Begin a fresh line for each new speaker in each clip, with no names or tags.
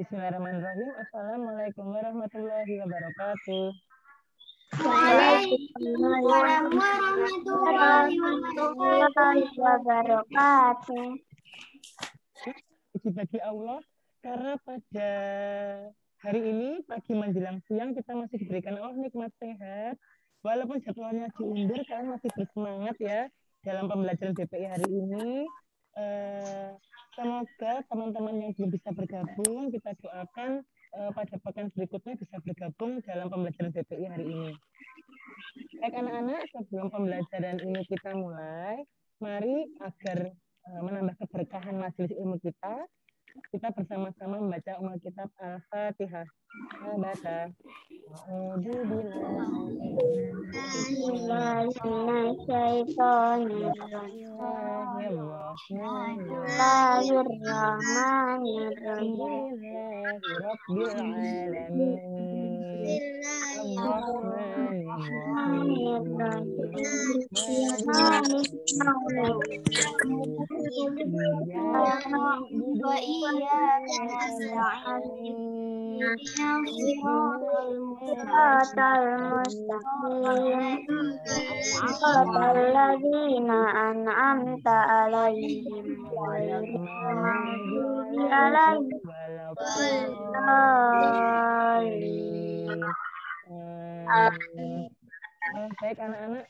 Bismillahirrahmanirrahim. Assalamualaikum warahmatullahi wabarakatuh.
Waalaikumsalam warahmatullahi wabarakatuh.
Puji bagi Allah, karena pada hari ini, pagi menjelang siang, kita masih diberikan Allah nikmat sehat. Walaupun jadwalnya diundur, kalian masih bersemangat ya dalam pembelajaran BPI hari ini. Semoga teman-teman yang belum bisa bergabung, kita doakan pada pekan berikutnya bisa bergabung dalam pembelajaran BPI hari ini. Baik anak-anak, sebelum pembelajaran ini kita mulai, mari agar menambah keberkahan majelis ilmu kita bersama-sama membaca umul kitab Al-Fatihah. Baca.
Alladzina an'amta 'alaihim ghairil maghdubi 'alaihim waladdallin.
Baik anak-anak,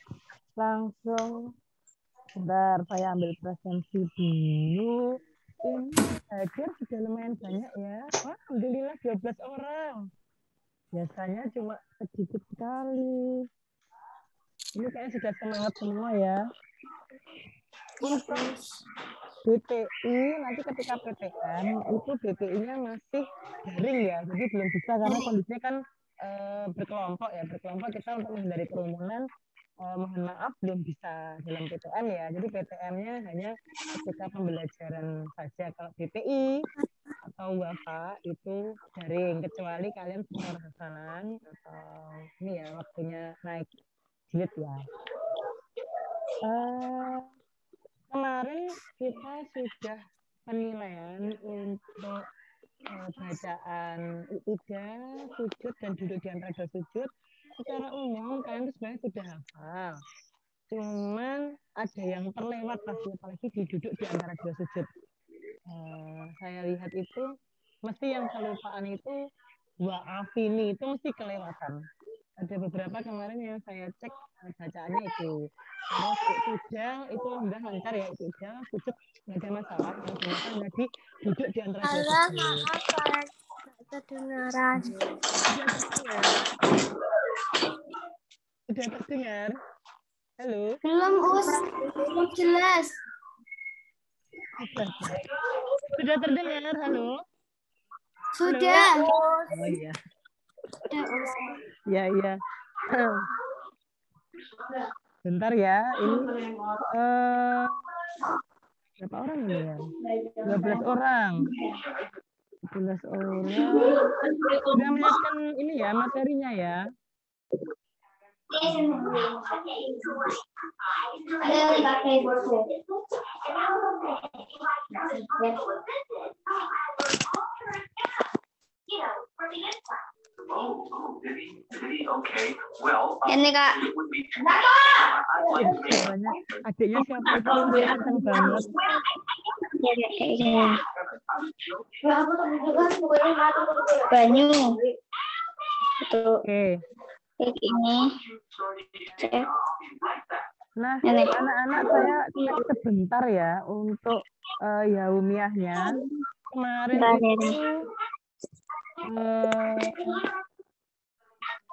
langsung sebentar saya ambil presensi dulu. Ini hadir sudah lumayan banyak ya. Wah, alhamdulillah 12 orang. Biasanya cuma sedikit sekali. Ini kayaknya sudah semangat semua ya. Untuk BPI, nanti ketika PTM, itu BPI-nya masih daring ya. Jadi belum bisa karena kondisinya kan berkelompok ya. Berkelompok kita untuk menghindari kerumunan. Mohon maaf belum bisa dalam PTM ya. Jadi PTM-nya hanya ketika pembelajaran saja. Kalau BPI atau WAFA itu daring, kecuali kalian semua hafalan atau ini ya waktunya naik jilid ya. Kemarin kita sudah penilaian untuk bacaan ibadah, sujud dan duduk di antara dua sujud. Secara umum kalian itu sebenarnya sudah hafal. Cuman ada yang terlewat pasti, apalagi duduk di antara dua sujud. Saya lihat itu mesti yang kelupaan itu wa'afini itu mesti kelewatan. Ada beberapa kemarin yang saya cek bacaannya itu. Terus ikutidal itu udah lancar ya, ikutidal sujud nggak ada masalah. Yang dimakan tadi duduk di antara dua sujud.
Maaf kalau kedengaran.
Sudah terdengar? Halo?
Belum belum jelas.
Sudah terdengar? Halo?
Sudah.
Halo? Oh iya. Ya iya. Bentar ya, ini berapa orang ini ya? 12 orang. 12 orang. Sudah melihatkan ini ya, materinya ya.
Ini Kak.
Adiknya siapa itu? Kenceng banget.
Banyu.
Oke.
Kayak ini.
Nah, anak-anak saya cek sebentar ya untuk Yaumiahnya. Kemarin itu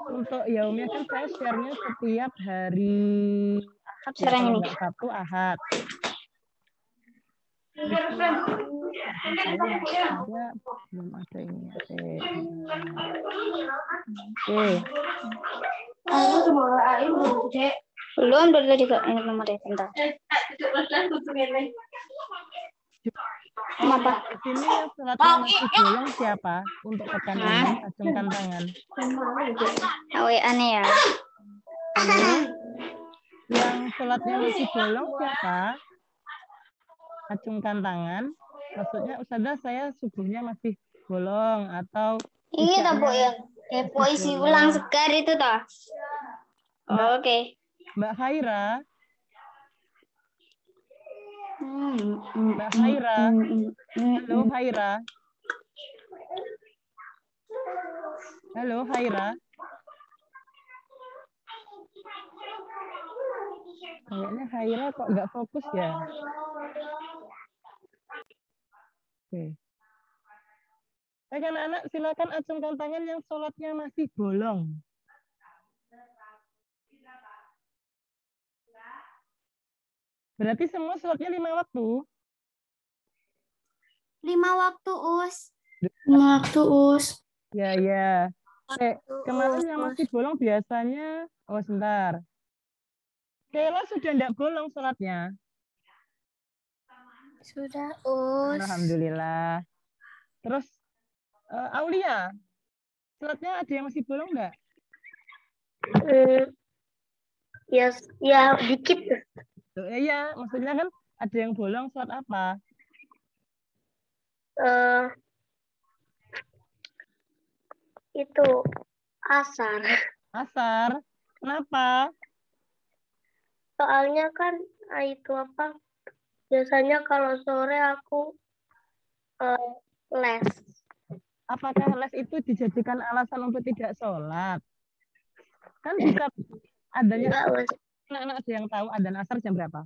untuk Yaumiah kan saya share-nya setiap hari Ahad ya, kalau nggak Sabtu Ahad. Belum ada ini. Oke.
Belum dari tadi Kak. Ini nomornya bentar.
Apa? Di sini yang sholatnya masih bolong siapa? Untuk pekan ini, acungkan tangan.
WA-nya ya.
Yang sholatnya masih bolong siapa? Acungkan tangan. Maksudnya Ustazah saya subuhnya masih bolong atau
Ini toh Bu
idaknya
yang
masih
isi ulang
bolong.
segar itu toh.
Mbak
Oke.
Mbak Khaira, Mbak Khaira, halo Khaira, halo Khaira. Kayaknya Khaira kok nggak fokus ya? Oke. Baik anak-anak, silakan acungkan tangan yang sholatnya masih bolong. Berarti semua sholatnya 5 waktu.
5 waktu Us.
5 waktu Us.
Ya, ya. Kemarin yang masih bolong biasanya, oh sebentar. Kayla sudah enggak bolong sholatnya.
Sudah Us.
Alhamdulillah. Terus, Aulia, sholatnya ada yang masih bolong enggak?
Ya dikit.
Iya, maksudnya kan ada yang bolong sholat apa?
Itu asar.
Asar. Kenapa?
Soalnya kan itu apa? Biasanya kalau sore aku les.
Apakah les itu dijadikan alasan untuk tidak sholat? Kan bisa adanya
Enggak, Us.
anak-anak ada yang tahu adzan asar jam berapa?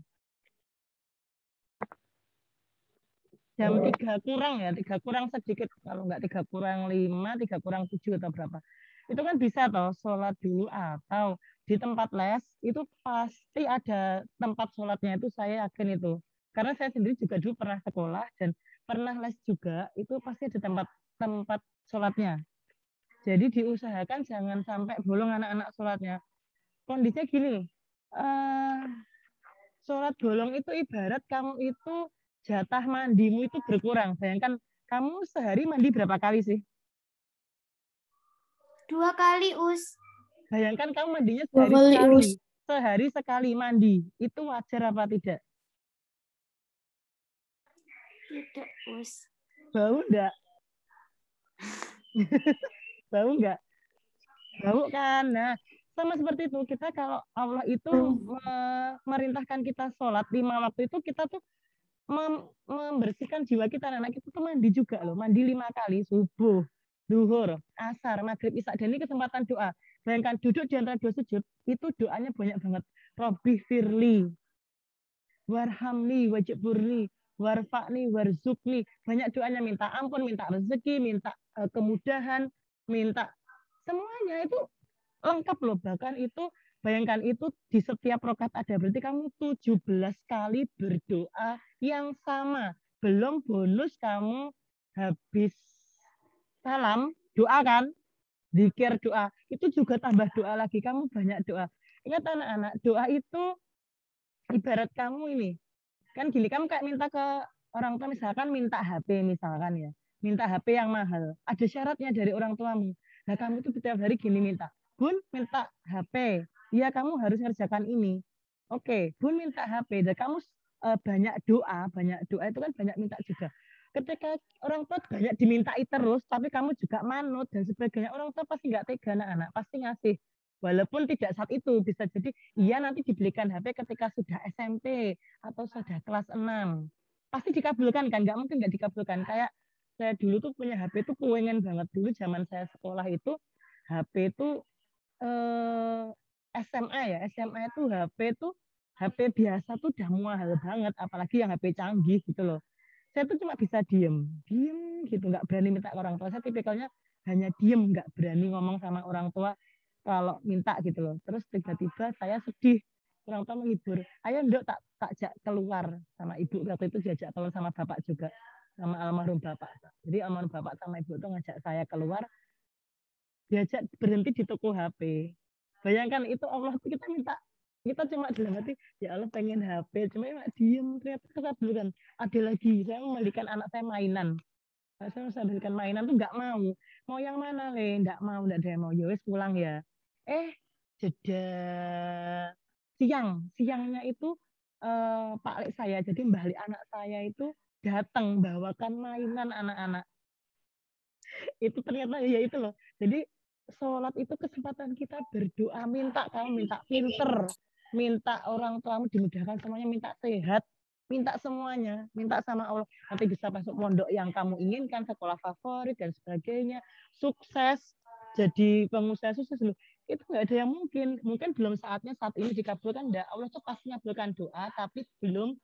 Jam 3 kurang ya, 3 kurang sedikit. Kalau nggak 3 kurang 5, 3 kurang 7 atau berapa. Itu kan bisa toh sholat dulu atau di tempat les itu pasti ada tempat sholatnya itu saya yakin itu. Karena saya sendiri juga dulu pernah sekolah dan pernah les juga, itu pasti ada tempat sholatnya. Jadi diusahakan jangan sampai bolong anak-anak sholatnya. Kondisinya gini loh, sholat bolong itu ibarat kamu itu jatah mandimu itu berkurang. Bayangkan kamu sehari mandi berapa kali sih?
2 kali Us.
Bayangkan kamu mandinya
2
sehari
kali,
sekali.
Us.
Sehari sekali mandi. Itu wajar apa tidak?
Tidak Us.
Bau enggak? Bau enggak? Bau kan? Nah, sama seperti itu. Kita kalau Allah itu merintahkan kita sholat 5 waktu itu, kita tuh membersihkan jiwa kita. Anak kita tuh mandi juga loh. Mandi 5 kali. Subuh, duhur, asar, maghrib, isya. Dan ini kesempatan doa. Bayangkan duduk di antara 2 sujud, itu doanya banyak banget. Robbi firli, warhamli, wajburli, warfa'ni, warzukni. Banyak doanya, minta ampun, minta rezeki, minta kemudahan, minta semuanya itu lengkap loh. Bahkan itu bayangkan itu di setiap rokat ada. Berarti kamu 17 kali berdoa yang sama. Belum bonus kamu habis salam, doa kan? Zikir doa. Itu juga tambah doa lagi. Kamu banyak doa. Ingat anak-anak, doa itu ibarat kamu ini. Kan gini, kamu kayak minta ke orang tua, misalkan minta HP misalkan ya. Minta HP yang mahal. Ada syaratnya dari orang tuamu. Nah kamu tuh setiap hari gini minta. Bun, minta HP. Ya kamu harus ngerjakan ini. Oke, Bun minta HP. Dan kamu banyak doa itu kan banyak minta juga. Ketika orang tua banyak dimintai terus, tapi kamu juga manut dan sebagainya, orang tua pasti nggak tega anak-anak, pasti ngasih. Walaupun tidak saat itu, bisa jadi iya nanti dibelikan HP ketika sudah SMP atau sudah kelas 6. Pasti dikabulkan kan? Nggak mungkin nggak dikabulkan. Kayak saya dulu tuh punya HP itu pengen banget. Dulu zaman saya sekolah itu, HP itu SMA ya. SMA itu HP biasa tuh udah mahal banget. Apalagi yang HP canggih gitu loh. Saya tuh cuma bisa diem gitu. Nggak berani minta ke orang tua. Saya tipikalnya hanya diem, nggak berani ngomong sama orang tua kalau minta gitu loh. Terus tiba-tiba saya sedih. Orang tua menghibur. Ayo ndok tak jak keluar sama ibu. Waktu itu diajak keluar sama bapak juga. Sama almarhum bapak. Jadi almarhum bapak sama ibu itu ngajak saya keluar. Diajak berhenti di toko HP. Bayangkan itu Allah kita minta. Kita cuma dalam hati, ya Allah pengen HP. Cuma diem. Ternyata kesablukan. Ada lagi. Saya membelikan anak saya mainan. Saya membelikan mainan tuh nggak mau. Mau yang mana le? Nggak mau. Nggak ada yang mau. Yowes pulang ya. Jeda siangnya itu Pak Lek saya, jadi mbah Lek anak saya itu datang bawakan mainan anak-anak. Itu ternyata ya itu loh. Jadi sholat itu kesempatan kita berdoa, minta kamu minta pinter, minta orang tuamu dimudahkan semuanya, minta sehat, minta semuanya, minta sama Allah. Nanti bisa masuk pondok yang kamu inginkan, sekolah favorit dan sebagainya, sukses, jadi pengusaha sukses loh. Itu nggak ada yang mungkin. Mungkin belum saatnya saat ini dikabulkan, enggak. Allah tuh pasti mengabulkan doa, tapi belum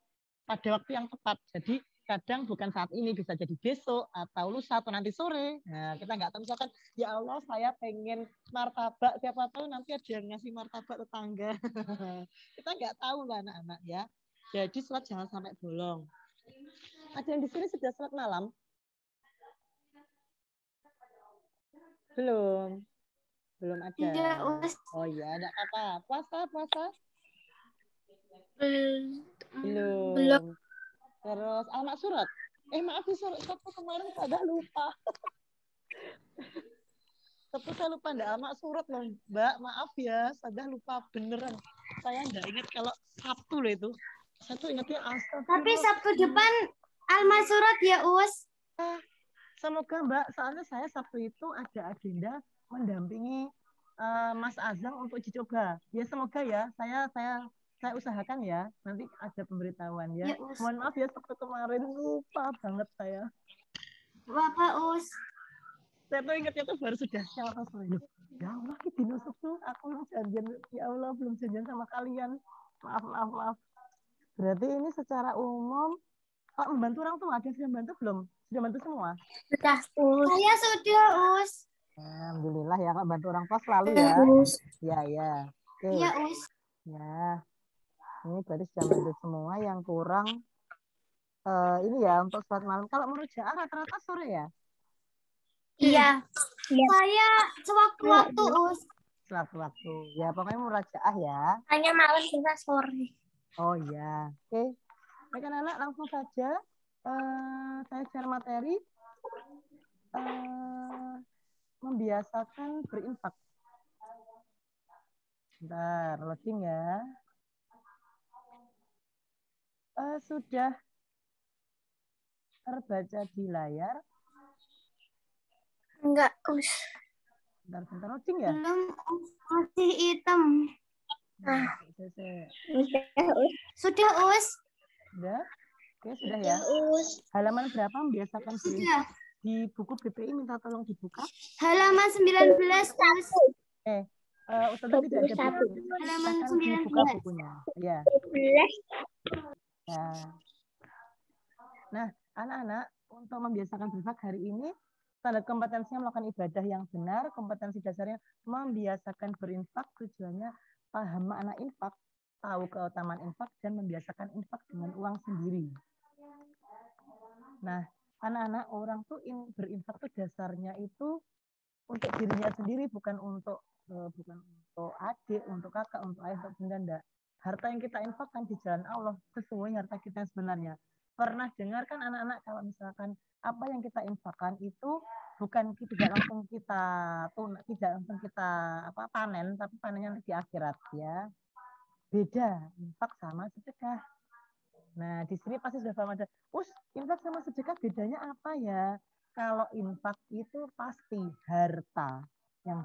pada waktu yang tepat. Jadi kadang bukan saat ini, bisa jadi besok atau lusa atau nanti sore. Nah, kita nggak tahu, misalkan ya Allah saya pengen martabak, siapa tahu nanti ada yang ngasih martabak tetangga. Kita nggak tahu lah anak-anak ya. Jadi sholat jangan sampai bolong. Ada yang di sini sudah sholat malam? Belum. Belum ada.
Tidak, Us.
Oh iya, ada apa? Puasa?
Belum.
Belum. Terus anak surat? Maaf sih, surat kemarin saya lupa. Tapi saya lupa enggak amak surat loh, Mbak. Maaf ya, saya lupa beneran. Saya enggak ingat kalau Sabtu loh itu. Saya tuh ingatnya astagfirullah.
Tapi Sabtu depan Alma surat ya, Us.
Semoga Mbak, soalnya saya Sabtu itu ada agenda mendampingi Mas Azang untuk uji coba. Ya semoga ya, saya usahakan ya. Nanti ada pemberitahuan ya.
Ya, Us.
Mohon maaf ya, Sabtu kemarin lupa banget saya.
Bapak, Us.
Saya tuh ingatnya tuh baru sudah siapa sore. Ya Allah, dino Sabtu aku belum janjian. Ya Allah, belum janjian sama kalian. Maaf. Berarti ini secara umum, kalau membantu orang tua, ada yang sudah membantu belum? Sudah bantu semua?
Sudah, Us.
Saya sudah, Us.
Alhamdulillah ya, Kak, bantu orang tua selalu ya. Ya. Oke.
Iya, Us.
Ya, ini berarti sudah bantu semua. Yang kurang ini ya untuk sholat malam. Kalau menurut Ja'a rata-rata sore ya?
Iya.
Saya sewaktu-waktu, Us.
Sewaktu-waktu. Ya, pokoknya menurut Ja'a ya.
Hanya malam bisa sore.
Oh ya, oke. Baik anak-anak, langsung saja saya share materi membiasakan berinfak. Bentar, loading ya. Sudah terbaca di layar?
Enggak, Us.
Bentar loading ya?
Belum, masih hitam. Sudah, Us.
Sudah? Oke, sudah ya.
Us.
Halaman berapa membiasakan
Sudah.
berinfak? Di buku BPI minta tolong dibuka.
Halaman 19, Us.
Ustazah tidak ada buku.
Halaman
Silakan dibuka
19.
bukunya. Ya. Ya. Nah, anak-anak, untuk membiasakan berinfak hari ini, standar kompetensinya melakukan ibadah yang benar, kompetensi dasarnya membiasakan berinfak, tujuannya paham makna infak, tahu keutamaan infak, dan membiasakan infak dengan uang sendiri. Nah, anak-anak, orang tuh berinfak tuh dasarnya itu untuk dirinya sendiri, bukan untuk adik, untuk kakak, untuk ayah, untuk bunda, enggak. Harta yang kita infakkan di jalan Allah sesuai harta kita yang sebenarnya. Pernah dengar kan anak-anak, kalau misalkan apa yang kita infakkan itu bukan tidak langsung kita panen, tapi panennya di akhirat ya. Beda infak sama sedekah. Nah, di sini pasti sudah paham ada. Infak sama sedekah bedanya apa ya? Kalau infak itu pasti harta yang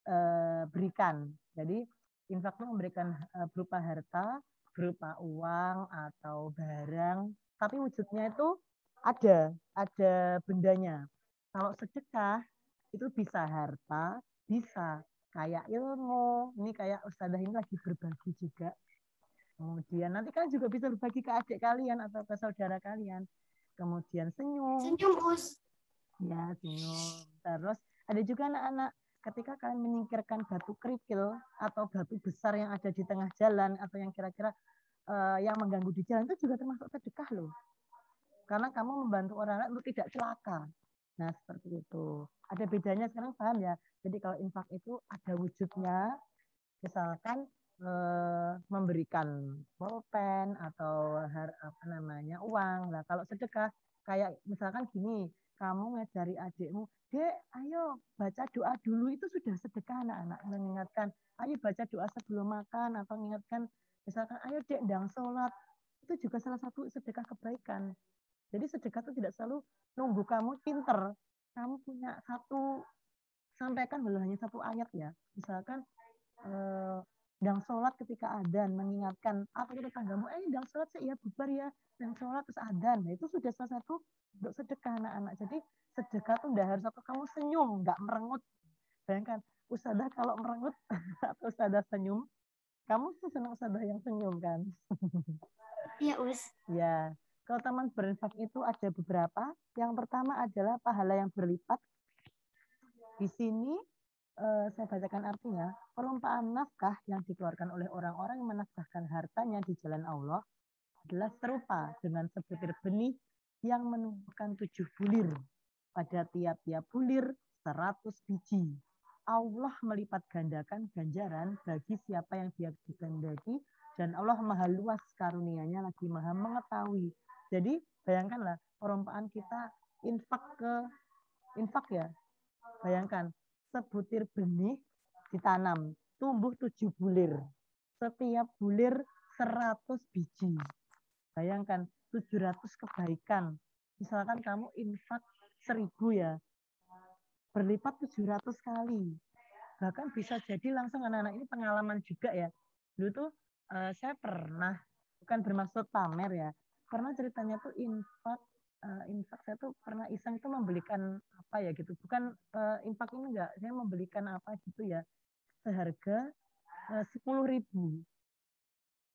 diberikan. Jadi infak itu memberikan berupa harta, berupa uang atau barang, tapi wujudnya itu ada bendanya. Kalau sedekah itu bisa harta, bisa kayak ilmu. Ini kayak Ustazah ini lagi berbagi juga. Kemudian nanti kan juga bisa berbagi ke adik kalian atau ke saudara kalian. Kemudian senyum.
Senyum, Us.
Ya, senyum. Terus ada juga anak-anak, ketika kalian menyingkirkan batu kerikil atau batu besar yang ada di tengah jalan atau yang kira-kira yang mengganggu di jalan, itu juga termasuk sedekah loh. Karena kamu membantu orang lain untuk tidak celaka. Nah, seperti itu. Ada bedanya, sekarang paham ya? Jadi kalau infak itu ada wujudnya, misalkan memberikan pulpen atau uang. Nah, kalau sedekah kayak misalkan gini, kamu ngajari adikmu, Dek, ayo baca doa dulu, itu sudah sedekah anak-anak. Mengingatkan, ayo baca doa sebelum makan, atau mengingatkan, misalkan, ayo Dek, ndang sholat. Itu juga salah satu sedekah kebaikan. Jadi sedekah itu tidak selalu nunggu kamu pinter. kamu punya satu, sampaikan dulu hanya satu ayat ya. Misalkan sedang sholat ketika adzan, mengingatkan apa itu tetanggamu, sedang sholat sih ya bubar ya, dan sholat terus adzan. Nah, itu sudah salah satu untuk sedekah anak-anak. Jadi sedekah tuh udah harus satu kamu senyum, nggak merengut. Bayangkan, ustadzah kalau merengut atau ustadzah senyum, kamu tuh senang ustadzah yang senyum kan?
Iya, Us.
Ya, keutamaan berinfak itu ada beberapa. Yang pertama adalah pahala yang berlipat. Di sini saya bacakan artinya, perumpamaan nafkah yang dikeluarkan oleh orang-orang yang menafkahkan hartanya di jalan Allah adalah serupa dengan sebutir benih yang menumbuhkan 7 bulir. Pada tiap-tiap bulir 100 biji. Allah melipat gandakan ganjaran bagi siapa yang dia kehendaki, dan Allah maha luas karunia-Nya lagi maha mengetahui. Jadi bayangkanlah perumpamaan kita infak ya. Bayangkan sebutir benih ditanam, tumbuh 7 bulir. Setiap bulir 100 biji. Bayangkan 700 kebaikan. Misalkan kamu infak 1000 ya, berlipat 700 kali. Bahkan bisa jadi langsung anak-anak ini pengalaman juga ya. Dulu tuh saya pernah, bukan bermaksud pamer ya, pernah ceritanya tuh infak saya tuh pernah iseng itu membelikan apa ya gitu. Bukan infak ini enggak, saya membelikan apa gitu ya, seharga 10.000.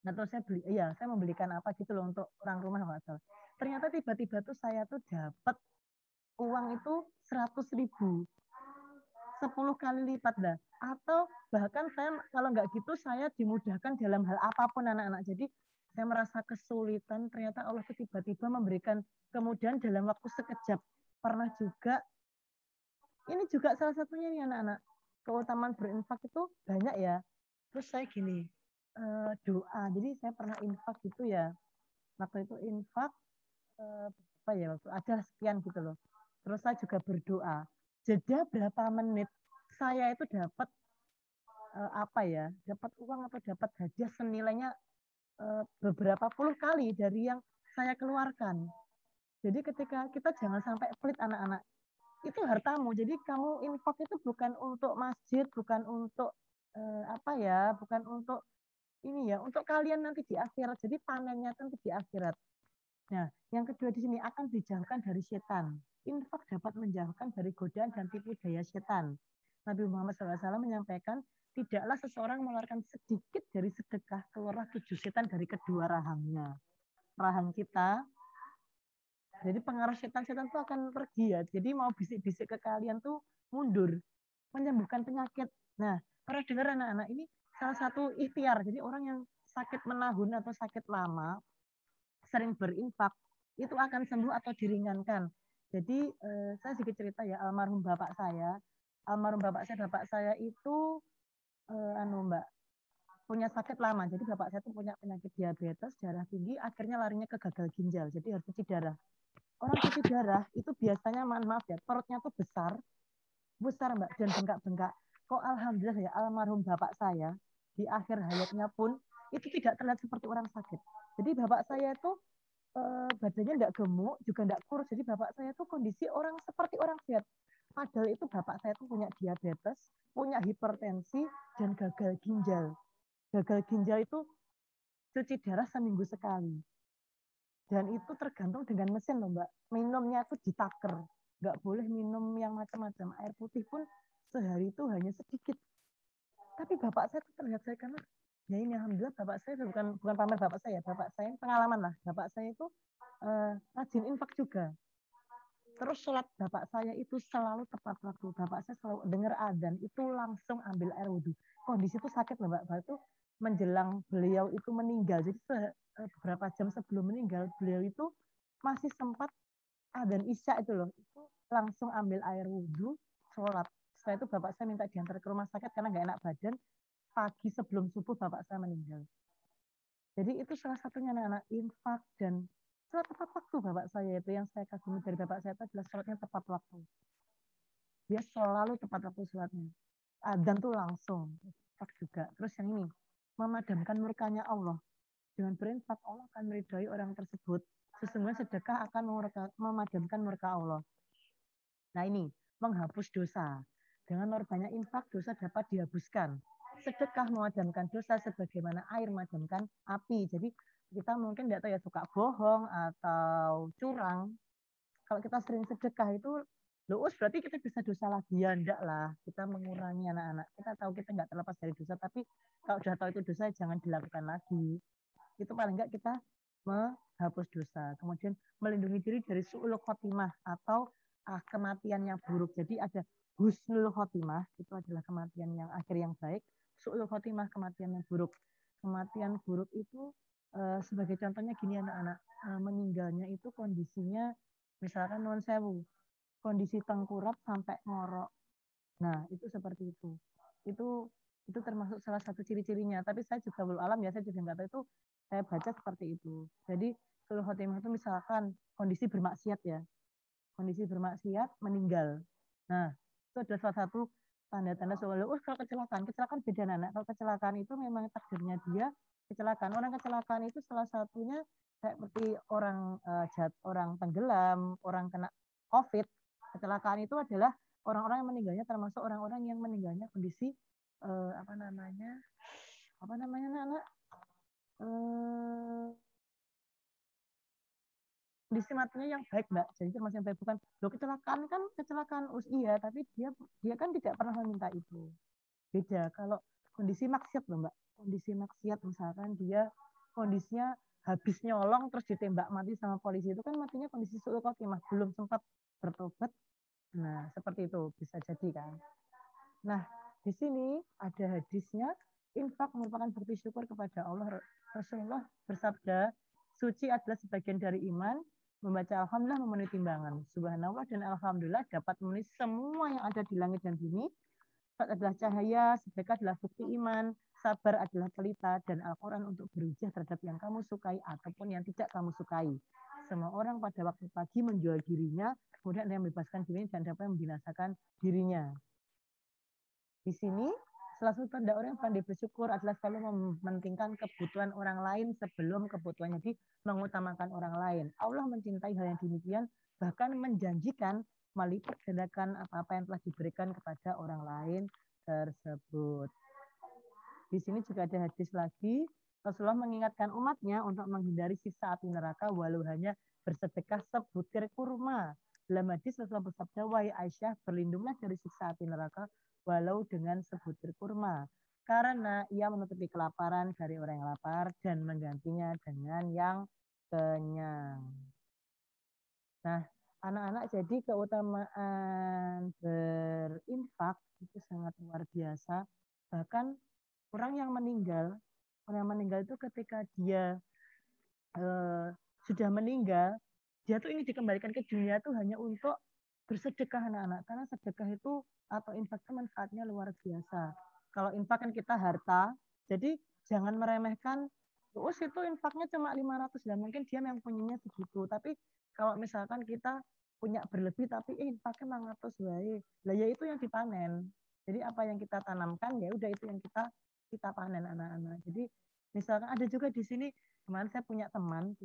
Atau saya beli, iya saya membelikan apa gitu loh untuk orang rumah nggak salah. Ternyata tiba-tiba tuh saya tuh dapat uang itu 100.000. 10 kali lipat dah. Atau bahkan saya kalau nggak gitu saya dimudahkan dalam hal apapun anak-anak. Jadi saya merasa kesulitan, ternyata Allah tiba-tiba memberikan kemudahan dalam waktu sekejap. Pernah juga, ini juga salah satunya nih anak-anak, keutamaan berinfak itu banyak ya. Terus saya gini, doa. Jadi saya pernah infak gitu ya. Waktu itu infak apa ya, waktu ada sekian gitu loh. Terus saya juga berdoa. Jeda berapa menit saya itu dapat apa ya, dapat uang atau dapat hadiah senilainya beberapa puluh kali dari yang saya keluarkan. Jadi ketika kita jangan sampai pelit anak-anak, itu hartamu. Jadi kamu infak itu bukan untuk masjid, bukan untuk apa ya, bukan untuk ini ya, untuk kalian nanti di akhirat. Jadi panennya nanti di akhirat. Nah, yang kedua di sini akan dijauhkan dari setan. Infak dapat menjauhkan dari godaan dan tipu daya setan. Nabi Muhammad SAW menyampaikan, tidaklah seseorang mengeluarkan sedikit dari sedekah, keluarlah 7 setan dari kedua rahangnya. Rahang kita, jadi pengaruh setan-setan itu akan pergi ya. Jadi mau bisik-bisik ke kalian tuh mundur, menyembuhkan penyakit. Nah, pernah dengar anak-anak ini salah satu ikhtiar. Jadi orang yang sakit menahun atau sakit lama, sering berinfak, itu akan sembuh atau diringankan. Jadi saya sedikit cerita ya, almarhum bapak saya. Almarhum bapak saya itu Mbak, punya sakit lama. Jadi bapak saya itu punya penyakit diabetes, darah tinggi, akhirnya larinya ke gagal ginjal. Jadi harus cuci darah. Orang cuci darah itu biasanya, mohon maaf ya, perutnya tuh besar, besar Mbak, dan bengkak-bengkak. Kok alhamdulillah ya, almarhum bapak saya di akhir hayatnya pun itu tidak terlihat seperti orang sakit. Jadi bapak saya itu badannya tidak gemuk, juga tidak kurus. Jadi bapak saya tuh kondisi orang seperti orang sehat. Padahal itu bapak saya tuh punya diabetes, punya hipertensi, dan gagal ginjal. Gagal ginjal itu cuci darah seminggu sekali. Dan itu tergantung dengan mesin loh Mbak. Minumnya itu ditaker. Nggak boleh minum yang macam-macam. Air putih pun sehari itu hanya sedikit. Tapi bapak saya tuh terlihat, saya karena ya ini alhamdulillah bapak saya bukan pamer bapak saya pengalaman lah. Bapak saya itu rajin infak juga. Terus sholat bapak saya itu selalu tepat waktu. Bapak saya selalu dengar adzan itu langsung ambil air wudhu. Kondisi itu sakit loh Mbak. Itu menjelang beliau itu meninggal. Jadi beberapa jam sebelum meninggal beliau itu masih sempat adzan isya itu loh. Itu langsung ambil air wudhu, sholat. Setelah itu bapak saya minta diantar ke rumah sakit karena nggak enak badan. Pagi sebelum subuh bapak saya meninggal. Jadi itu salah satunya anak-anak infak dan sholat tepat waktu bapak saya itu, yang saya kagumi dari bapak saya itu adalah sholatnya tepat waktu. Dia selalu tepat waktu sholatnya. Adzan tuh langsung. Infak juga. Terus yang ini, memadamkan murkanya Allah. Dengan berinfak Allah akan meridhai orang tersebut. Sesungguhnya sedekah akan memadamkan murka Allah. Nah ini, menghapus dosa. Dengan banyak infak, dosa dapat dihapuskan. Sedekah memadamkan dosa sebagaimana air memadamkan api. Jadi kita mungkin tidak tahu ya, suka bohong atau curang. Kalau kita sering sedekah itu, berarti kita bisa dosa lagi. Ya enggak lah, kita mengurangi anak-anak. Kita tahu kita nggak terlepas dari dosa, tapi kalau sudah tahu itu dosa, jangan dilakukan lagi. Itu paling enggak kita menghapus dosa. Kemudian melindungi diri dari su'ul khotimah atau kematian yang buruk. Jadi ada husnul khotimah, itu adalah kematian yang akhir yang baik. Su'ul khotimah, kematian yang buruk. Kematian buruk itu sebagai contohnya gini anak-anak, meninggalnya itu kondisinya misalkan non sewu, kondisi tengkurap sampai ngorok. Nah, itu seperti itu. Itu termasuk salah satu ciri-cirinya. Tapi saya juga belum alam ya, saya juga nggak tahu itu. Saya baca seperti itu. Jadi su'ul khotimah itu misalkan kondisi bermaksiat ya. Kondisi bermaksiat meninggal. Nah, itu adalah salah satu tanda-tanda su'ul. Kalau kecelakaan beda anak. Kalau kecelakaan itu memang takdirnya dia kecelakaan. Orang kecelakaan itu salah satunya seperti orang tenggelam, orang kena COVID. Kecelakaan itu adalah orang-orang yang meninggalnya termasuk orang-orang yang meninggalnya kondisi apa namanya anak-anak kondisi matinya yang baik mbak, jadi termasuk yang baik. Bukan lo kecelakaan iya, tapi dia kan tidak pernah meminta itu. Beda kalau kondisi maksiat loh mbak, kondisi maksiat misalkan dia kondisinya habis nyolong terus ditembak mati sama polisi, itu kan matinya kondisi su'ul khotimah, belum sempat bertobat. Nah seperti itu bisa jadi kan. Nah di sini ada hadisnya, infak merupakan bukti syukur kepada Allah. Rasulullah bersabda, suci adalah sebagian dari iman. Membaca alhamdulillah memenuhi timbangan. Subhanallah dan alhamdulillah dapat memenuhi semua yang ada di langit dan bumi. Salat adalah cahaya, sedekah adalah bukti iman, sabar adalah pelita, dan Al-Quran untuk berujiah terhadap yang kamu sukai ataupun yang tidak kamu sukai. Semua orang pada waktu pagi menjual dirinya, kemudian ada yang membebaskan dirinya dan ada yang membinasakan dirinya. Di sini, salah satu tanda orang yang pandai bersyukur adalah selalu mementingkan kebutuhan orang lain sebelum kebutuhannya, jadi mengutamakan orang lain. Allah mencintai hal yang demikian, bahkan menjanjikan melipat gandakan apa-apa yang telah diberikan kepada orang lain tersebut. Di sini juga ada hadis lagi, Rasulullah mengingatkan umatnya untuk menghindari siksa api neraka walau hanya bersedekah sebutir kurma. Dalam hadis Rasulullah bersabda, wahai Aisyah, berlindunglah dari siksa api neraka walau dengan sebutir kurma. Karena ia menutupi kelaparan dari orang yang lapar dan menggantinya dengan yang kenyang. Nah, anak-anak, jadi keutamaan berinfak itu sangat luar biasa. Bahkan orang yang meninggal itu ketika dia sudah meninggal, dia tuh ingin dikembalikan ke dunia tuh hanya untuk bersedekah anak-anak. Karena sedekah itu atau infak itu manfaatnya luar biasa. Kalau infak kan kita harta, jadi jangan meremehkan, terus itu infaknya cuma 500, dan mungkin dia yang punyanya segitu. Tapi kalau misalkan kita punya berlebih tapi infaknya 600 baik, lah ya itu yang dipanen. Jadi apa yang kita tanamkan ya udah itu yang kita panen anak-anak. Jadi misalkan ada juga di sini, kemarin saya punya teman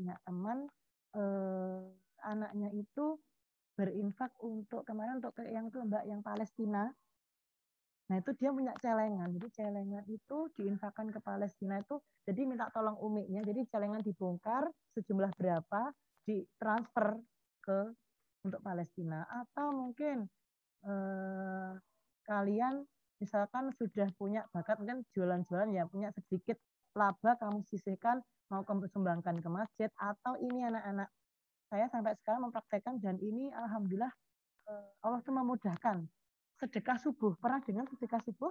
anaknya itu berinfak untuk kemarin untuk yang itu mbak yang Palestina. Nah itu dia punya celengan, jadi celengan itu diinfakkan ke Palestina itu, jadi minta tolong umiknya, jadi celengan dibongkar sejumlah berapa ditransfer ke untuk Palestina. Atau mungkin kalian misalkan sudah punya bakat mungkin jualan-jualan ya, punya sedikit laba kamu sisihkan mau kamu sumbangkan ke masjid. Atau ini anak-anak, saya sampai sekarang mempraktekkan dan ini alhamdulillah Allah tuh memudahkan. Sedekah subuh, pernah dengar sedekah subuh?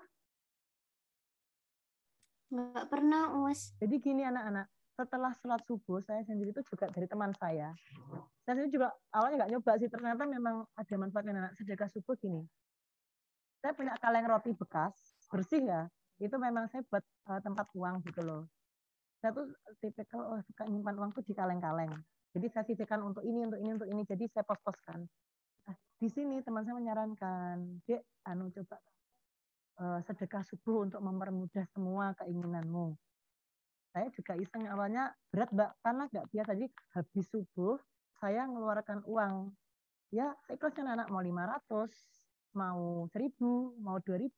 Nggak pernah, Us.
Jadi gini anak-anak, setelah sholat subuh, saya sendiri itu juga dari teman saya sendiri juga awalnya nggak nyoba sih, ternyata memang ada manfaatnya anak. Sedekah subuh gini, saya punya kaleng roti bekas, bersih ya, itu memang saya buat tempat uang gitu loh. Saya tuh tipikal suka nyimpan uang tuh di kaleng-kaleng. Jadi saya sisihkan untuk ini, jadi saya pos-poskan. Nah, di sini teman saya menyarankan, Dek, coba sedekah subuh untuk mempermudah semua keinginanmu. Saya juga iseng, awalnya berat mbak, karena nggak biasa. Jadi habis subuh saya mengeluarkan uang ya seikhlasnya anak mau 500, mau 1.000, mau 2.000,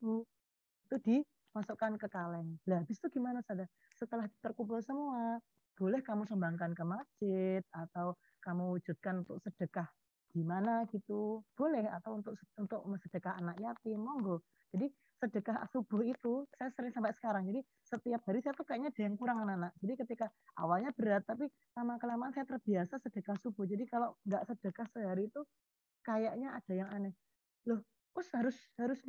itu dimasukkan ke kaleng. Nah, habis itu gimana saudara? Setelah terkumpul semua, boleh kamu sumbangkan ke masjid atau kamu wujudkan untuk sedekah di mana gitu, boleh, atau untuk sedekah anak yatim, monggo. Jadi sedekah subuh itu saya sering sampai sekarang. Jadi setiap hari saya tuh kayaknya ada yang kurang anak-anak. Jadi ketika awalnya berat, tapi lama kelamaan saya terbiasa sedekah subuh. Jadi kalau nggak sedekah sehari itu kayaknya ada yang aneh. Loh, Us harus 5.000,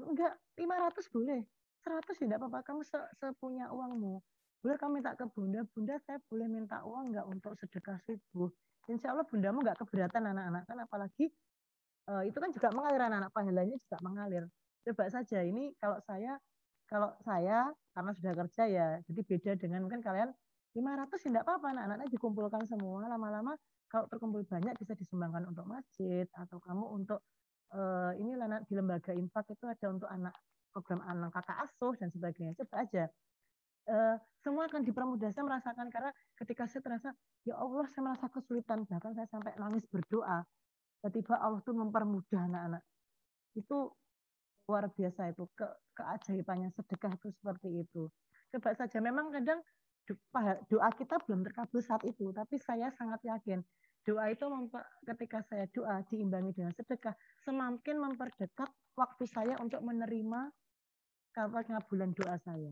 enggak, 500 boleh, 100 ya enggak apa-apa, kamu sepunya uangmu. Boleh kamu minta ke bunda, bunda saya boleh minta uang enggak untuk sedekah subuh. Insya Allah bundamu enggak keberatan anak-anak, kan apalagi itu kan juga mengalir anak-anak, pahalanya juga mengalir. Coba saja ini kalau saya karena sudah kerja ya, jadi beda dengan mungkin kalian 500 ya enggak apa-apa, anak-anaknya dikumpulkan semua, lama-lama kalau terkumpul banyak bisa disumbangkan untuk masjid atau kamu untuk ini di lembaga infak itu ada untuk anak, program anak kakak asuh dan sebagainya. Coba aja semua akan dipermudah. Saya merasakan karena ketika saya terasa ya Allah saya merasa kesulitan, bahkan saya sampai nangis berdoa, tiba-tiba Allah tuh mempermudah anak-anak. Itu luar biasa, itu keajaibannya sedekah itu seperti itu. Coba saja, memang kadang doa kita belum terkabul saat itu, tapi saya sangat yakin doa itu ketika saya doa diimbangi dengan sedekah, semakin memperdekat waktu saya untuk menerima pengabulan doa saya.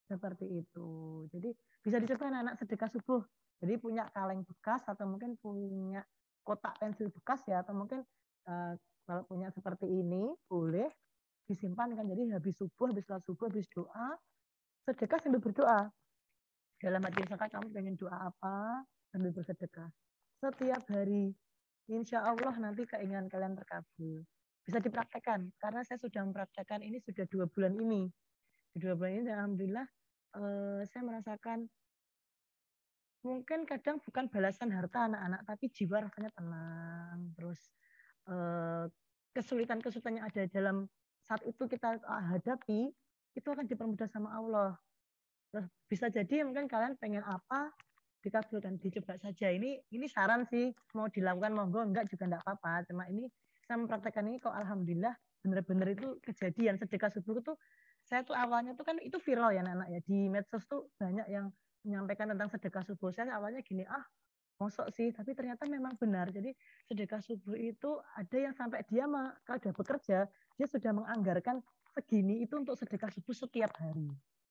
Seperti itu. Jadi bisa dicoba anak-anak sedekah subuh. Jadi punya kaleng bekas atau mungkin punya kotak pensil bekas ya, atau mungkin kalau punya seperti ini boleh disimpan kan. Jadi habis subuh, habis sholat subuh, habis doa, sedekah sambil berdoa. Dalam hati misalkan kamu pengen doa apa, sambil bersedekah. Setiap hari, insya Allah nanti keinginan kalian terkabul. Bisa dipraktekkan, karena saya sudah mempraktekkan ini sudah 2 bulan ini. Di 2 bulan ini, alhamdulillah, saya merasakan mungkin kadang bukan balasan harta anak-anak, tapi jiwa rasanya tenang. Terus kesulitan-kesulitan yang ada dalam saat itu kita hadapi, itu akan dipermudah sama Allah. Terus bisa jadi mungkin kalian pengen apa, dikabulkan, dicoba saja. Ini saran sih, mau dilakukan monggo, enggak juga enggak apa-apa. Cuma ini saya mempraktekkan ini kok alhamdulillah benar-benar itu kejadian. Sedekah subuh itu saya tuh awalnya tuh kan itu viral ya anak-anak ya, di medsos tuh banyak yang menyampaikan tentang sedekah subuh. Saya awalnya gini, mosok sih, tapi ternyata memang benar. Jadi sedekah subuh itu ada yang sampai dia kalau sudah bekerja, dia sudah menganggarkan segini itu untuk sedekah subuh setiap hari.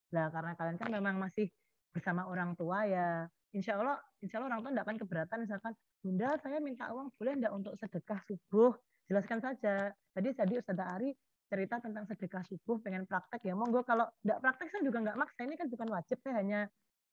Nah, karena kalian kan memang masih bersama orang tua ya, insya Allah orang tua tidak akan keberatan misalkan, bunda saya minta uang boleh enggak untuk sedekah subuh, jelaskan saja. Tadi Ustazah Ari cerita tentang sedekah subuh, pengen praktek ya monggo, kalau enggak praktek saya juga enggak maksa, ini kan bukan wajib, saya hanya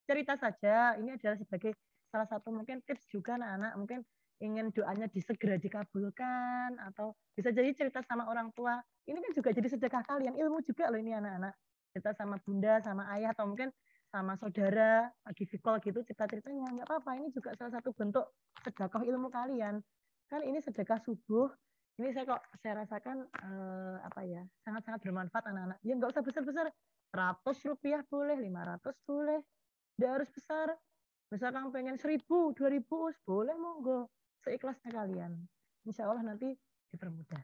cerita saja. Ini adalah sebagai salah satu mungkin tips juga anak-anak, mungkin ingin doanya segera dikabulkan, atau bisa jadi cerita sama orang tua, ini kan juga jadi sedekah kalian, ilmu juga loh ini anak-anak, cerita sama bunda, sama ayah, atau mungkin sama saudara, lagi call gitu, cerita-ceritanya, nggak apa-apa, ini juga salah satu bentuk sedekah ilmu kalian, kan ini sedekah subuh, ini saya rasakan apa ya, sangat-sangat bermanfaat anak-anak, ya nggak usah besar-besar, 100 rupiah boleh, 500 boleh, nggak harus besar. Misalkan pengen 1.000, 2.000, boleh monggo. Seikhlasnya kalian. Insya Allah nanti dipermudah.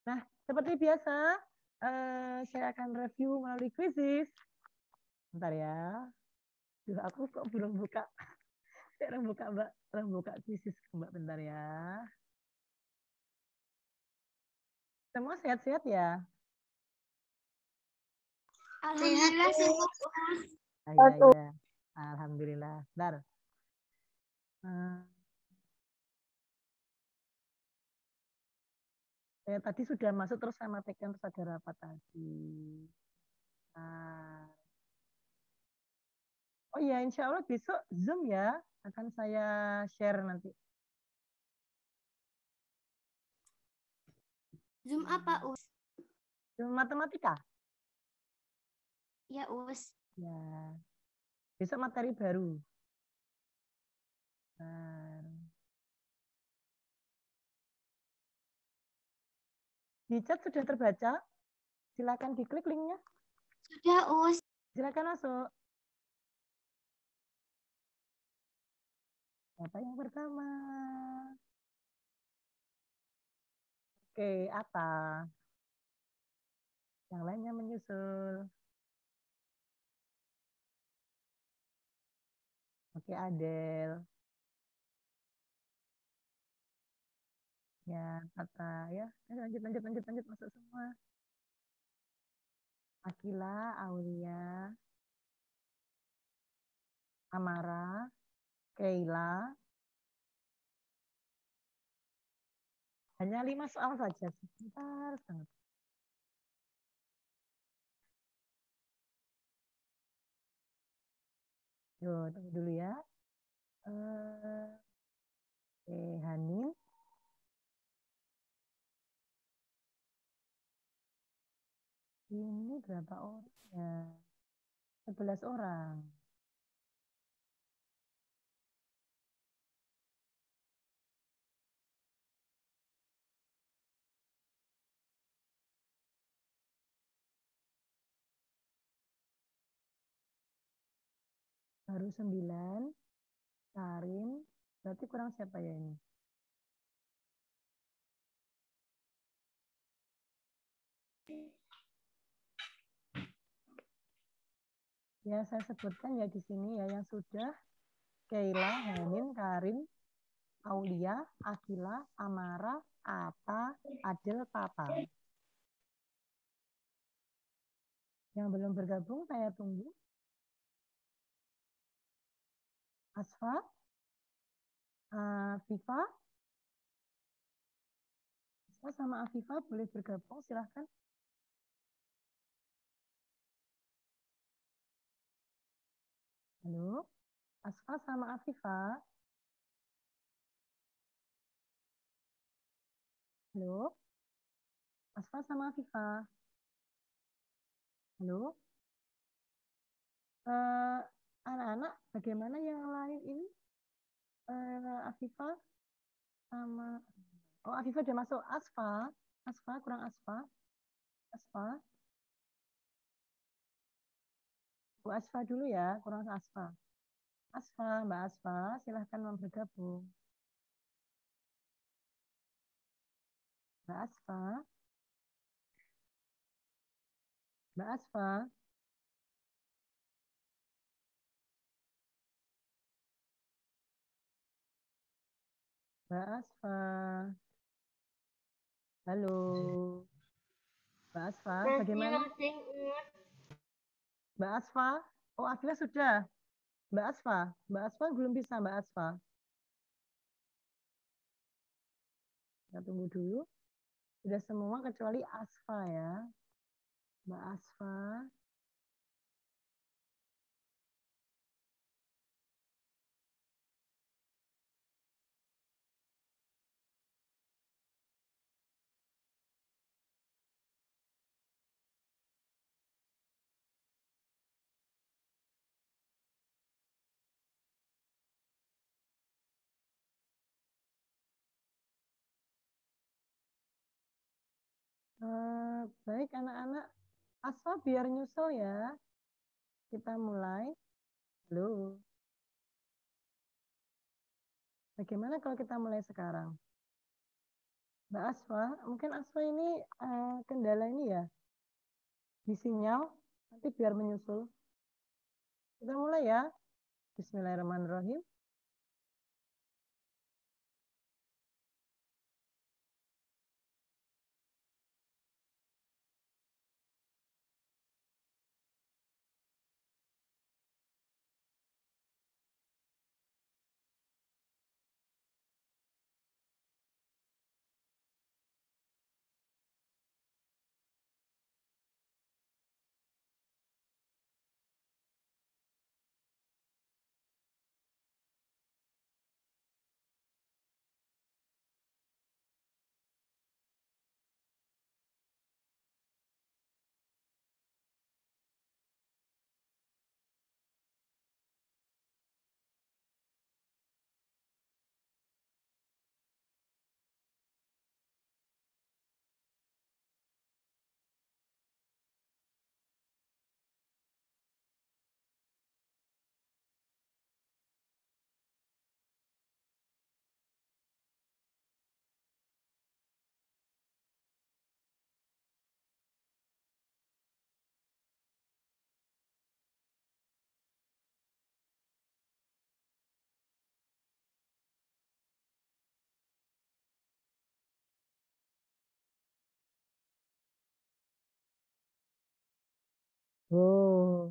Nah, seperti biasa, saya akan review melalui quizzes. Bentar ya. Duh, aku kok belum buka. Belum buka quizzes, Mbak. Bentar ya. Semua sehat-sehat ya?
Alhamdulillah sehat.
Iya. Alhamdulillah. Bentar. Tadi sudah masuk terus saya matikan, terus ada rapat tadi. Nah. Oh iya, insya Allah besok Zoom ya, akan saya share nanti.
Zoom apa, Us?
Zoom matematika?
Ya, Us.
Ya. Besok materi baru. Nah. Di chat sudah terbaca? Silakan diklik linknya.
Sudah, Us.
Silakan masuk. Siapa yang pertama? Oke, apa? Yang lainnya menyusul. Oke, Adel. Ya, Tata ya. Lanjut, lanjut, lanjut, lanjut, masuk semua. Akila, Aulia, Amara, Keila. Hanya 5 soal saja. Sebentar banget. Yo, tunggu dulu ya. Hanin. Ini berapa orang ya? 11 orang. Baru 9. Karin. Berarti kurang siapa ya ini? Ya, saya sebutkan ya di sini ya yang sudah. Keila, Hanin, Karin, Aulia, Akila, Amara, Ata, Adel, Papa. Yang belum bergabung saya tunggu. Asfa, Afifa. Asfa sama Afifa boleh bergabung, silahkan. Halo, Asfa sama Afifa. Halo, Asfa sama Afifa. Halo, anak-anak, bagaimana yang lain ini? Afifa sama, oh Afifa udah masuk. Asfa, Asfa kurang Asfa. Asfa, Bu Asfa dulu ya, kurang Asfa. Asfa, Mbak Asfa, silahkan bergabung. Mbak Asfa, Mbak Asfa, Mbak Asfa, halo, Mbak Asfa, bagaimana? Mbak Asfa, oh Akila sudah. Mbak Asfa belum bisa Mbak Asfa. Kita tunggu dulu. Sudah semua kecuali Asfa ya. Mbak Asfa. Baik anak-anak, Asfa biar nyusul ya. Kita mulai. Halo. Bagaimana kalau kita mulai sekarang? Mbak Asfa, mungkin Asfa ini kendala ini ya, di sinyal, nanti biar menyusul. Kita mulai ya. Bismillahirrahmanirrahim. Oh.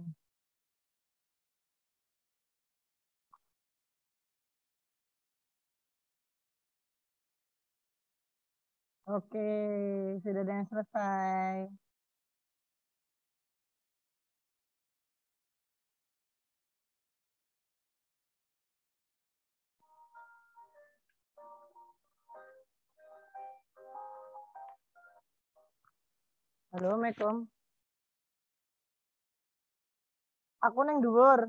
Oke, sudah ada yang selesai. Halo, Assalamualaikum. Aku neng dhuwur.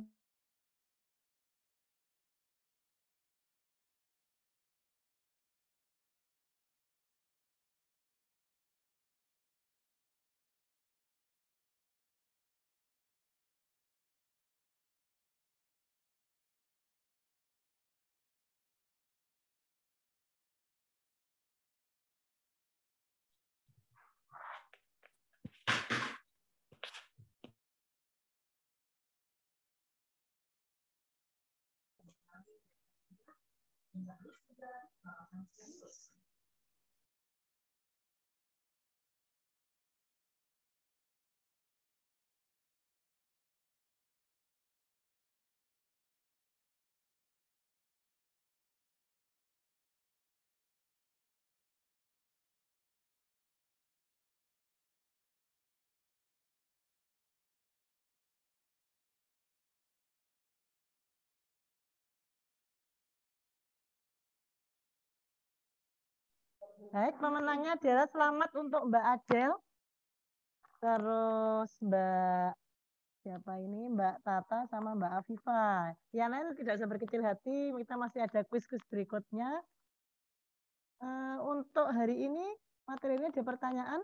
Baik, pemenangnya adalah selamat untuk Mbak Adel. Terus Mbak siapa ini? Mbak Tata sama Mbak Afifah. Yang lain tidak usah berkecil hati, kita masih ada kuis-kuis berikutnya. Untuk hari ini materinya ada pertanyaan?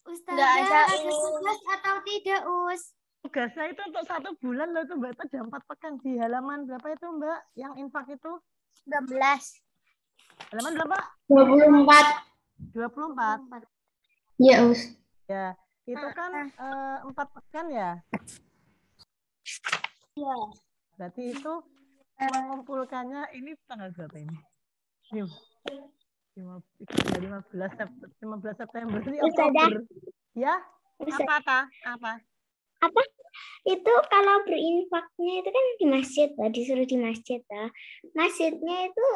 Ustazah, ada tugas atau tidak, Us?
Tugasnya itu untuk 1 bulan loh itu Mbak, itu ada 4 pekan di halaman berapa itu Mbak? Yang infak itu?
12.
Halaman berapa?
24.
24.
Ya, Us.
Ya, itu kan 4 pekan ya.
Iya.
Berarti itu mengumpulkannya ini tanggal berapa ini? 15 September ini Oktober. Ya, apa?
Apa? Itu kalau berinfaknya itu kan di masjid, disuruh di masjid. Masjidnya itu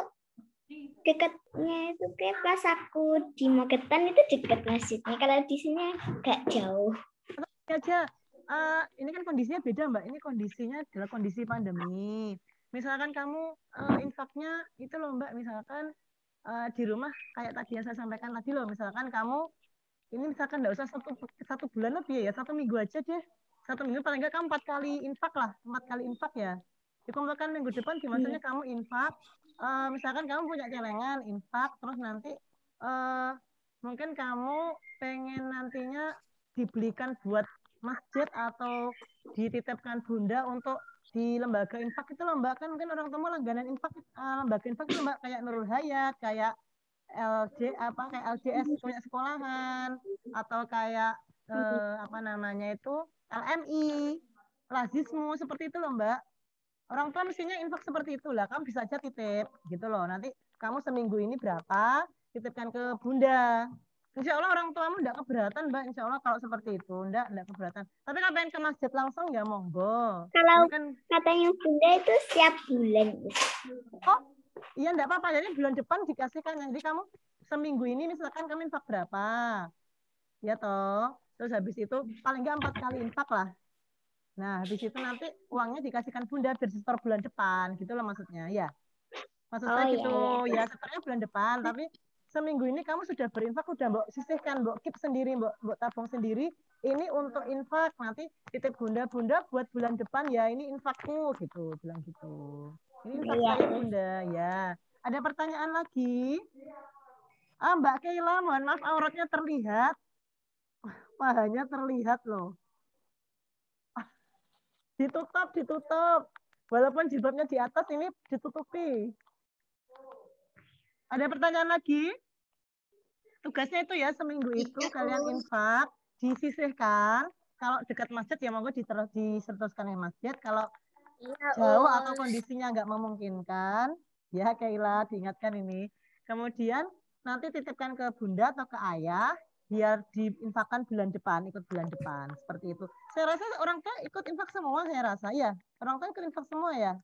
dekatnya itu kayak pas aku di Magetan itu dekat masjidnya. Kalau di sini agak jauh.
Aja, ini kan kondisinya beda Mbak. Ini kondisinya adalah kondisi pandemi. Misalkan kamu infaknya itu loh Mbak, misalkan di rumah kayak tadi yang saya sampaikan tadi loh, misalkan kamu ini misalkan nggak usah satu bulan lebih ya, 1 minggu aja deh. 1 minggu paling nggak kamu 4 kali infak lah, 4 kali infak ya. Dikumpulkan minggu depan gimana kamu infak. Misalkan kamu punya celengan infak, terus nanti mungkin kamu pengen nantinya dibelikan buat masjid atau dititipkan bunda untuk di lembaga infak itu loh Mbak, kan mungkin orang tua langganan infak, lembaga infak itu Mbak, kayak Nurul Hayat, kayak kayak LJS punya sekolahan, atau kayak apa namanya itu LMI, Lazismu, seperti itu loh Mbak. Orang tua mestinya infak seperti itulah, kamu bisa aja titip gitu loh. Nanti kamu seminggu ini berapa, titipkan ke bunda. Insya Allah orang tuamu enggak keberatan Mbak, Insya Allah kalau seperti itu, enggak keberatan. Tapi kalau pengen ke masjid langsung ya monggo.
Kalau
Ini kan
katanya bunda itu setiap bulan.
oh iya enggak apa-apa, jadi bulan depan dikasihkan. Jadi kamu seminggu ini misalkan kamu infak berapa, ya toh. Terus habis itu paling enggak 4 kali infak lah. Nah, habis itu nanti uangnya dikasihkan bunda biar setor bulan depan, gitu loh maksudnya. Ya, maksud saya gitu. Ya, setornya bulan depan, tapi seminggu ini kamu sudah berinfak, udah mbok sisihkan, mbok keep sendiri, mbok tabung sendiri. Ini untuk infak, nanti titip bunda-bunda buat bulan depan ya, ini infakku gitu, bilang gitu. Ini infak saya bunda, ya. Ada pertanyaan lagi? Mbak Keila, mohon maaf auratnya terlihat. Pahanya terlihat loh. Ditutup. Walaupun jilbabnya di atas, ini ditutupi. Ada pertanyaan lagi? Tugasnya itu ya, seminggu itu kalian infak, disisihkan. Kalau dekat masjid ya monggo disertuskan di masjid. Kalau jauh atau kondisinya nggak memungkinkan, ya Kaila diingatkan ini. Kemudian nanti titipkan ke bunda atau ke ayah. biar diinfakkan bulan depan, ikut bulan depan. Seperti itu. Saya rasa orang tua ikut infak semua, saya rasa. Ya, orang tua ikut infak semua ya.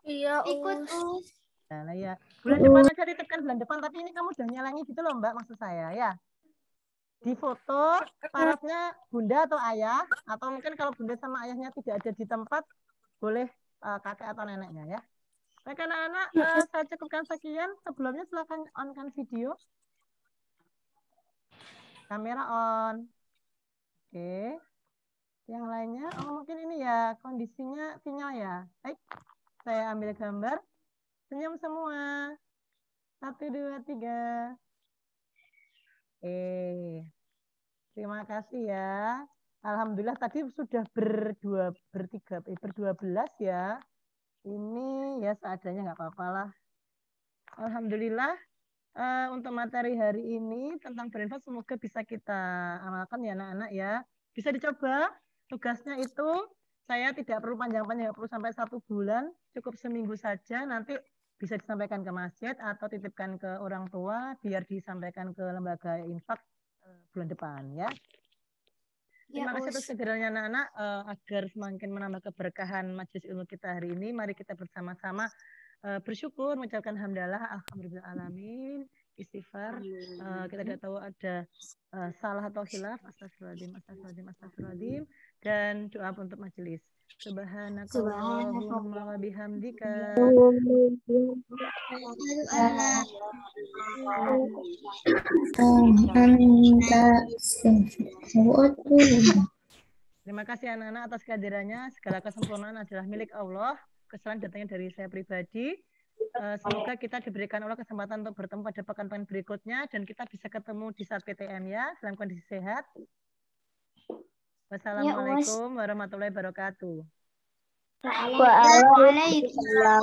Iya,
Ikut
Us.
Nah, ya. Bulan depan aja dititipkan bulan depan, tapi ini kamu udah nyelengi gitu loh Mbak, maksud saya ya. Di foto parasnya bunda atau ayah, atau mungkin kalau bunda sama ayahnya tidak ada di tempat, boleh kakek atau neneknya ya. Baik anak-anak, saya cukupkan sekian. Sebelumnya silakan on-kan video. Kamera on. Oke. Yang lainnya, oh mungkin ini ya, kondisinya sinyal ya. Baik, saya ambil gambar. Senyum semua. 1, 2, 3. Terima kasih ya. Alhamdulillah tadi sudah berdua belas ya. Ini ya seadanya nggak apa-apa lah. Alhamdulillah untuk materi hari ini tentang brainfast semoga bisa kita amalkan ya anak-anak ya. Bisa dicoba. Tugasnya itu saya tidak perlu panjang-panjang, nggak perlu sampai 1 bulan, cukup seminggu saja. Nanti bisa disampaikan ke masjid atau titipkan ke orang tua biar disampaikan ke lembaga infak bulan depan ya. Terima kasih atas kehadirannya anak-anak agar semakin menambah keberkahan majelis ilmu kita hari ini. Mari kita bersama-sama bersyukur, mengucapkan hamdalah, alhamdulillah alamin, istighfar. Kita tidak tahu ada salah atau khilaf, astagfirullahaladzim, dan doa untuk majelis. Subhanakallahumma wa bihamdika. Terima kasih anak-anak atas kehadirannya. Segala kesempurnaan adalah milik Allah. Kesalahan datangnya dari saya pribadi. Semoga kita diberikan Allah kesempatan untuk bertemu pada pekan-pekan berikutnya dan kita bisa ketemu di saat PTM ya dalam kondisi sehat. Wassalamualaikum warahmatullahi wabarakatuh.
Waalaikumsalam.